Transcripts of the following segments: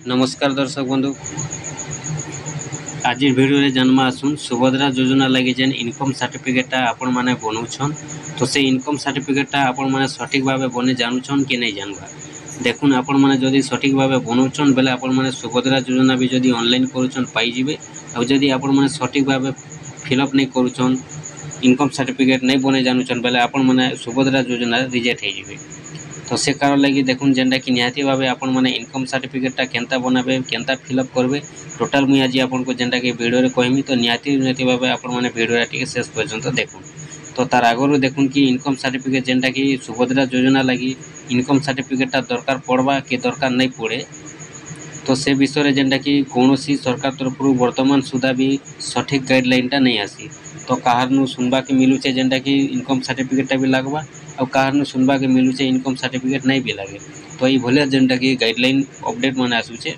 नमस्कार दर्शक बंधु आज भिडियो जानमा आसुन सुभद्रा योजना लगी जेन इनकम सर्टिफिकेटा आपण माने बनाउछन तो से इनकम सर्टिफिकेटा आपण माने सठिक भाव बने जानूछन कि नहीं जानबा। देखुन आपण माने जदि सठिक भाव बनाउछन बेले आपण माने सुभद्रा योजना भी जदि ऑनलाइन करूछन पाई जिवे आ जदि आपण माने सठिक भाव फिलअप नहीं करूछन इनकम सर्टिफिकेट नहीं बने जानूछन बेले आपण माने सुभद्रा योजना रिजेक्ट हो जिवे। तो से कारण लगी देखुन जेनटा कि निहाती भाव आपण माने इनकम सर्टिफिकेटा केनता बनाबे केनता फिलअप करबे टोटाल मुई आज आपन को जेनटा कि वीडियो रे कहमी तो निहाती भाव आपण माने वीडियो टिके शेष पर्यंत देखुन। तो तार आगरु देखुन कि इनकम सर्टिफिकेट जेनटा कि सुभद्रा योजना लगी इनकम सर्टिफिकेटा दरकार पड़वा कि दरकार नहीं पड़े तो से विषय जेनटा कि कौन सरकार तरफ वर्तमान सुधा भी सठिक गाइडलाइनटा नहीं आसी। तो कहार सुनवा के मिलूचे जेनटा कि इनकम सर्टिफिकेटा भी लगवा और कहार सुनवा के मिलूचे इनकम सर्टिफिकेट नहीं भी लगे। तो ये भले जेनटा कि गाइडलाइन अपडेट मन आसूचे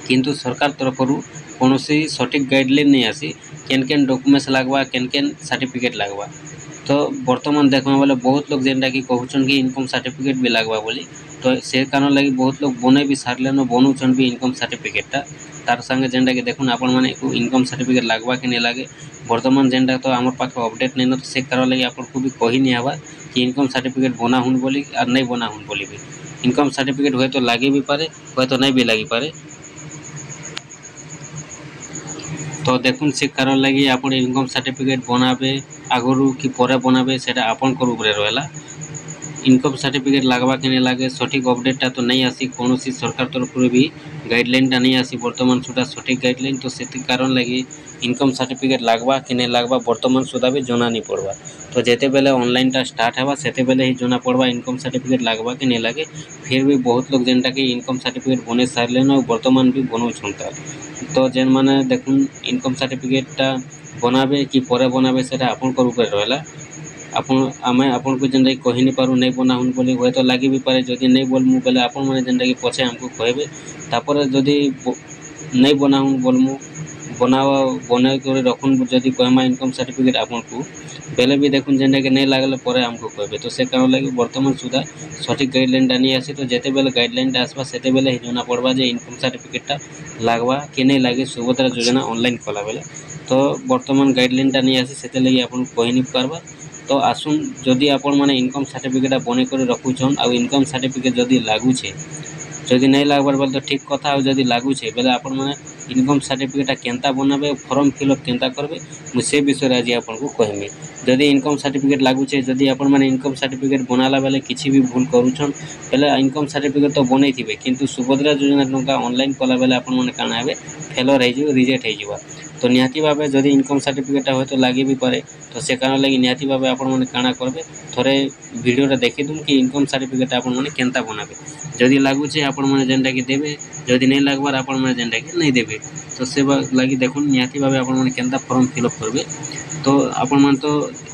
किंतु सरकार तरफ कौन सठिक गाइडलाइन नहीं आसी केन केन डॉक्यूमेंट्स लगवा केन केन सर्टिफिकेट लगवा। तो बर्तमान देखा बोले बहुत लोग जेनटा कि कहून कि इनकम सर्टिफिकेट भी लगवा बोली तो से कारण लगी बहुत लोग बने भी सारे बनाऊन भी इनकम सर्टिफिकेटा तार संगे जेनटा कि देखुन आपण माने इनकम सर्टिफिकेट लगवा कि नहीं लगे बर्तमान जेनटा तो आम पाखे अपडेट नहीं न तो से कारण लगी आपको भी कही नहीं हवा कि इनकम सर्टिफिकेट बना हुन बोली और नहीं बना हुन बोली भी इनकम सर्टिफिकेट हुए तो लगे भी पारे हुए तो नहीं भी लगी पारे। तो देखुन से कारण लगी आप इनकम सर्टिफिकेट बनाबे आगरू कि पर बनाबे सेटा आपन कर ऊपर रहला। इनकम सर्टिफिकेट लगवा कि नहीं लगे सठिक अपडेटा तो नहीं आसी कौन सरकार तरफ भी गाइडलाइनटा नहीं आसी बर्तमान सुधा सठिक गाइडलाइन तो से कारण लगी इनकम सर्टिफिकेट लगवा कि नहीं लगवा बर्तमान सुधा भी जना नहीं पड़वा। तो जेते बेले ऑनलाइनटा स्टार्ट होगा सेते बेले ही जना पड़वा इनकम सर्टिफिकेट लगवा कि नहीं लगे। फिर भी बहुत लोग जेनटा कि इनकम सर्टिफिकेट बने सारे और बर्तमान भी बनाऊन तो जेन माने देखुन इनकम सर्टिफिकेटा बनाबे कि पर बनाबे सेटा आपन कर ऊपर रहला। आमे आपन को जेनटा कही नहीं पारू नहीं बना हुन बोली हुए तो लगी भी पारे जदि नहीं बोलमु बेले आपन माने जेनटा कि पछे हमको कहबे तापर जदि नहीं बना हुन बोलमु बनावा बना कर रखुन जदि कहमा इनकम सर्टिफिकेट आपन को बेले भी देखुन जेनटा कि नहीं लागले परे हमको कहबे। तो से कारण लगी वर्तमान सुधा सठिक गाइडलाइनटा नहीं आसी तो जेते बेले गाइडलाइनटा आसबा सेते बेले ही जना पड़वा जे इनकम सर्टिफिकेटटा लागवा कि नहीं लगे सुभद्रा योजना ऑनलाइन कला बेले। तो वर्तमान गाइडलाइनटा नहीं आसी सेते लगी आपन कही नहीं पारबा। तो आसुन जदि आपण माने इनकम सर्टिफिकेट बने कर रखुछन आ इनकम सर्टिफिकेट जदि लागुछे जदि नहीं लागबार बेले तो ठीक कथा जदि लागुछे बेले आपण माने इनकम सर्टिफिकेट केनता बनाबे फॉर्म फिलअप केनता करबे मुझे विषय आज आपन को कहमी। जदि इनकम सर्टिफिकेट लागुछे जदि आपण माने इनकम सर्टिफिकेट बनाला बेले किछि भी भूल करूछन बेले इनकम सर्टिफिकेट तो बनै थिबे किंतु सुभद्रा योजना टंका ऑनलाइन कला बेले आपण माने काना हेबे फेलर हे जिवो रिजेक्ट हे जिवो। तो निहाती भाव जदि इनकम सर्टिफिकेट हो तो लगे भी पारे तो से कारण लगी निहाती भाव आपण माने काना करबे थोड़े वीडियोटा देखि दून कि इनकम सर्टिफिकेट आपण माने केनता बनाबे जदि लागुछे आपण माने जेनटा कि देबे जदि नहीं लागबार आपण माने जेनटा कि नहीं देबे। तो से लगी देखुन निहाती भाव आपण माने केनता फॉर्म फिलअप करबे। तो आपण माने तो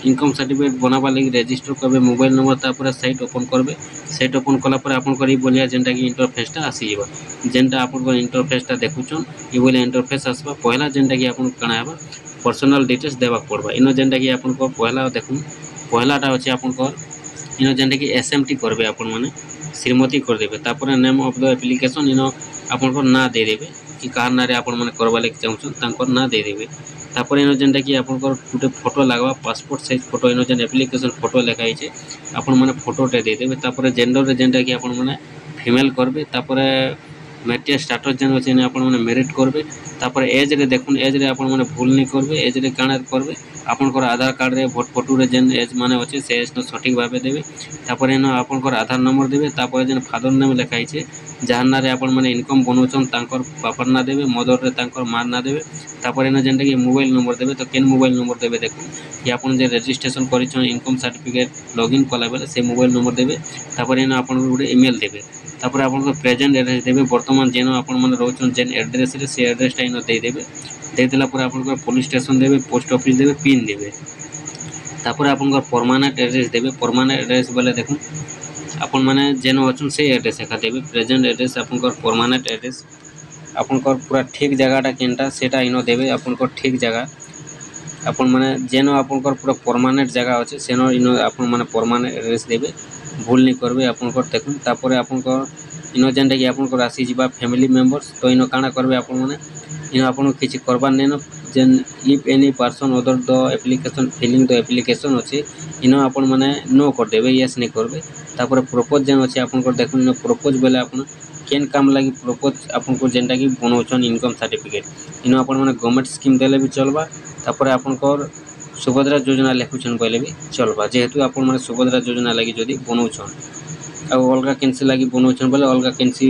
इनकम सर्टिफिकेट बनाबा लगी रजिस्टर करबे मोबाइल नंबर तापर साइट ओपन करबे साइट ओपन कला पर आपण करी बोलिया जेनटा कि इंटरफेसटा आसी जेबा जेनटा आपण को इंटरफेसटा देखुछन ये बोले इंटरफेस आसबा पहला जेनटा कि आपण काना हेबा पर्सनल डिटेल्स देवा पड़वा इनो जेनटा कि आपण को पहला देखुन पहलाटा अछि आपण को इनो जेनटा कि एसएमटी करबे आपण माने श्रीमती कर देबे तापर नेम ऑफ द एप्लीकेशन इनो आपण को ना दे देबे कि कार नारे आपण माने करबा लेके चाहछन तांकर ना दे देबे तापर इनो जेनटा कि आपण को गुटे फोटो लागबा पासपोर्ट साइज फोटो इनो जेन एप्लीकेशन फोटो लेखाइ छै आपण माने फोटोटे दे देबे तापर जेंडर रे जेनटा कि आपण माने फीमेल करबे तापर मैट्रिक स्टाटस जेन अछि ने आपण माने मेरिट करबे तापर एज रे देखुन एज रे आपण माने भूल नहीं करबे एज रे काना करबे आपण को आधार कार्ड रे वोट फोटो रे जेन एज माने अछि से एज तो सठिक भाबे देबे तापर एनो आपण को आधार नंबर देबे तापर जेन फादर नेम लेखाइ छै जहां नारे आपण माने इनकम बनोचन तांकर पापर ना देबे मदर रे तांकर मार ना देबे तापर एनो जेनटा कि मोबाइल नंबर देबे तो केन मोबाइल नंबर देबे देखुन कि आपण जे रजिस्ट्रेशन करिछन इनकम सर्टिफिकेट लॉगिन कला बेले से मोबाइल नंबर देबे तापर एनो आपण को गुटे ईमेल देबे तापर आपण को प्रेजेंट एड्रेस देबे वर्तमान जेनो आपण माने रहउछन जेन एड्रेस रे से एड्रेस टाइनो दे देबे दे देला पर आपण को पुलिस स्टेशन देबे पोस्ट ऑफिस देबे पिन देबे तापर आपण को परमानेंट एड्रेस देबे परमानेंट एड्रेस बोले देखुन आपण माने जेनो अछन से एड्रेस एका देबे प्रेजेंट एड्रेस आपण को परमानेंट एड्रेस आपण को पूरा ठीक जगहटा केनटा सेटा इनो देबे आपण को ठीक जगह आपण माने जेनो आपण को पूरा परमानेंट जगह अछि सेनो इनो आपण माने परमानेंट एड्रेस देबे भूल नहीं करबे आपण को देखुन तापर आपण को इन जेनटा कि आपनकर आसी जिबा फैमिली मेंबर्स तो इन काଣା करबे आपन माने इन आपन किछि करबार नेनो जेन if any person other the application filling the application अछि इन आपन माने नो कर देबे यस नहीं करबे तापर प्रपोज जेन अछि आपनकर देखुन इन प्रपोज बेले आपन केन काम लागि प्रपोज आपनको जेनटा कि बनौछन इनकम सर्टिफिकेट इन आपन माने गवर्नमेंट स्कीम देले भी चलबा तापर आपनकर सुभद्रा योजना लेखुछन बोले भी चलबा जेहेतु आपन माने सुभद्रा योजना लागि जदी बनौछन आ अलगा केनसी लागि बनौछन बोले अलगा केनसी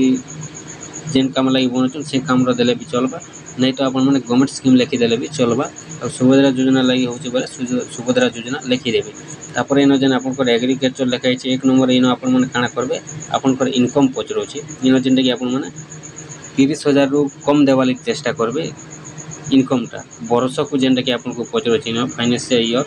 जेन काम लागि बनौछन से काम रो देले भी चलबा नहीं तो आपन माने गवर्नमेंट स्कीम लेखि देले भी चलबा और सुभद्रा योजना लागि होचे बोले सुभद्रा योजना लेखि देबे तापर इन जेन आपनकर एग्रीकल्चर लेखाइ छै एक नंबर इन आपन माने काଣା करबे आपनकर इनकम पचरो छै इन जेन कि आपन माने 30,000 रु कम देवाली चेष्टा करबे इनकम टा वर्ष को जेनटा कि आपन को पचरो छै इन फाइनेंशियल ईयर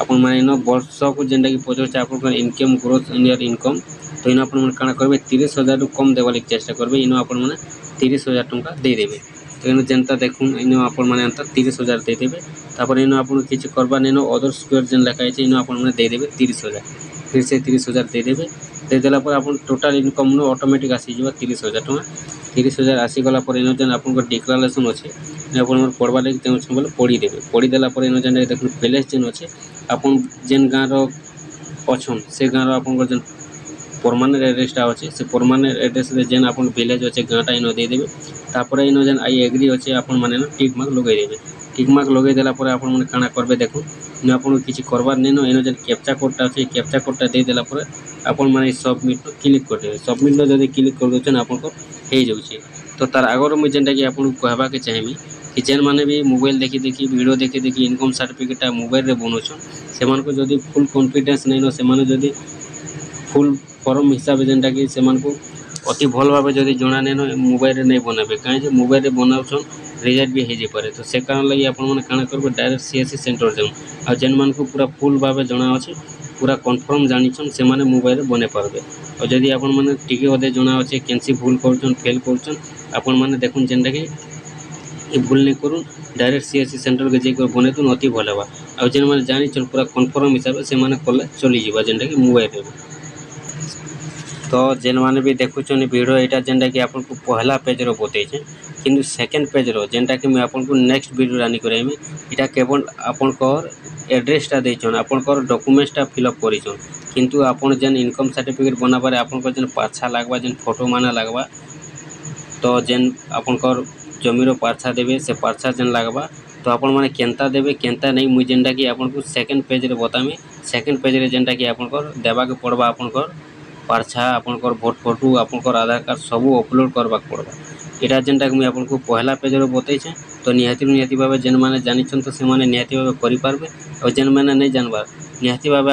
आपन माने इन वर्ष को जेनटा कि पचरो छै आपन income growth in year income तो इन आपन माने काଣା करबे 30,000 रु कम देवाली चेष्टा करबे इन आपन माने 30,000 टंका दे देबे तो इन जनता देखुन इन आपन माने अंतर 30,000 दे देबे तापर इन आपन किछि करबा नेनो अदर स्क्वायर जेन लेखाइ छै इन आपन माने दे देबे 30,000 फिर से 30,000 दे देबे दे देला पर आपन टोटल इनकम नो ऑटोमेटिक आसी जिबा 30,000 टंका 30,000 आसी गला पर इन जेन आपन को डिक्लेरेशन अछि आपन पढ़वा लागि तेउ छ बोले पढ़ी देबे पढ़ी देला पर इन जेन देखुन प्लेस जेन अछि आपन जेन गां रो अछन से गां रो आपन जेन परमानेंट एड्रेस टा अछि से परमानेंट एड्रेस रे जेन आपन विलेज अछि गांटा इन दे देबे तापर इन जेन आई एग्री अछि आपन माने टिक मार्क लगे देबे टिक मार्क लगे देला पर आपन माने काଣା करबे देखु इन आपन किछि करबार नेनो इन जेन कैप्चा कोड टा अछि कैप्चा कोड टा दे देला पर आपन माने सबमिट तो क्लिक कर देबे सबमिट नो जदी क्लिक कर दोछन आपन को हे जाउछि तो तार आगर मु जेनटा कि आपन कहबा के चाहेमी कि जेन माने भी मोबाइल देखि देखि वीडियो देखि देखि इनकम सर्टिफिकेट टा मोबाइल रे बनोछन से मान को जदी फुल कॉन्फिडेंस नै न से माने जदी फुल फॉर्म हिसाब जेनटा कि से मान को अति भल भाबे जदी जणा नेनो मोबाइल रे नै बनाबे काहे जे मोबाइल रे बनाउछन रिजेक्ट भी हे जे पारे तो से कारण लागि आपन माने काଣା करबे डायरेक्ट सीएससी सेंटर जाउ आ जेन मान को पूरा फुल भाबे जणा अछि पूरा कंफर्म जानिछन से माने मोबाइल रे बने पारबे और जदी आपन माने टिके ओदे जणा अछि केनसी भूल करछन फेल करछन आपन माने देखुन जेनटा कि ई भूल नै करू डायरेक्ट सीएससी सेंटर के जे को बने तो अति भल बा आ जेन माने जानिछन पूरा कंफर्म हिसाब से माने कले चली जिबा जेनटा कि मोबाइल रे तो जेन माने भी देखुछन वीडियो एटा जेनटा कि आपन को पहला पेज रो बतै छै किंतु सेकंड पेज रो जेनटा कि मैं आपन को नेक्स्ट वीडियो रानी करेमी एटा केवल आपन को एड्रेस टा दैछन आपन को डॉक्यूमेंट्स टा फिल अप करिछन किंतु आपन जेन इनकम सर्टिफिकेट बनाबारे आपन को जेन पाछा लागबा जेन फोटो माने लागबा तो जेन आपन को जमीरो पाछा देबे से पाछा जेन लागबा तो आपन माने केनता देबे केनता नहीं मुई जेनटा कि आपन को सेकंड पेज रे बतामी सेकंड पेज रे जेनटा कि आपन को देबा के पड़बा आपन को पाछा आपन को वोट फोटो आपन को आधार कार्ड सब अपलोड करबा पड़बा एटा जेनटा कि मैं आपन को पहला पेज रे बतै छै तो निहाती भाबे जेन माने जानिछन तो से माने निहाती भाबे करि पारबे और जेन माने नै जानबा निहाती भाबे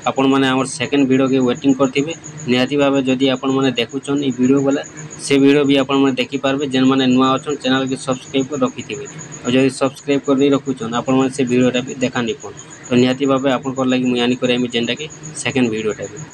आपन माने हमर सेकंड वीडियो के वेटिंग करथिबे निहाती भाबे जदी आपन माने देखुछन ई वीडियो वाला से वीडियो भी आपन माने देखि पारबे जेन माने नुवा अछन चैनल के सब्सक्राइब कर रखिथिबे और जदी सब्सक्राइब कर नै रखुछन आपन माने से वीडियो टा भी देखा नै पन तो निहाती भाबे आपन को लागि मुई आनी करे जेनटा कि सेकंड वीडियो टा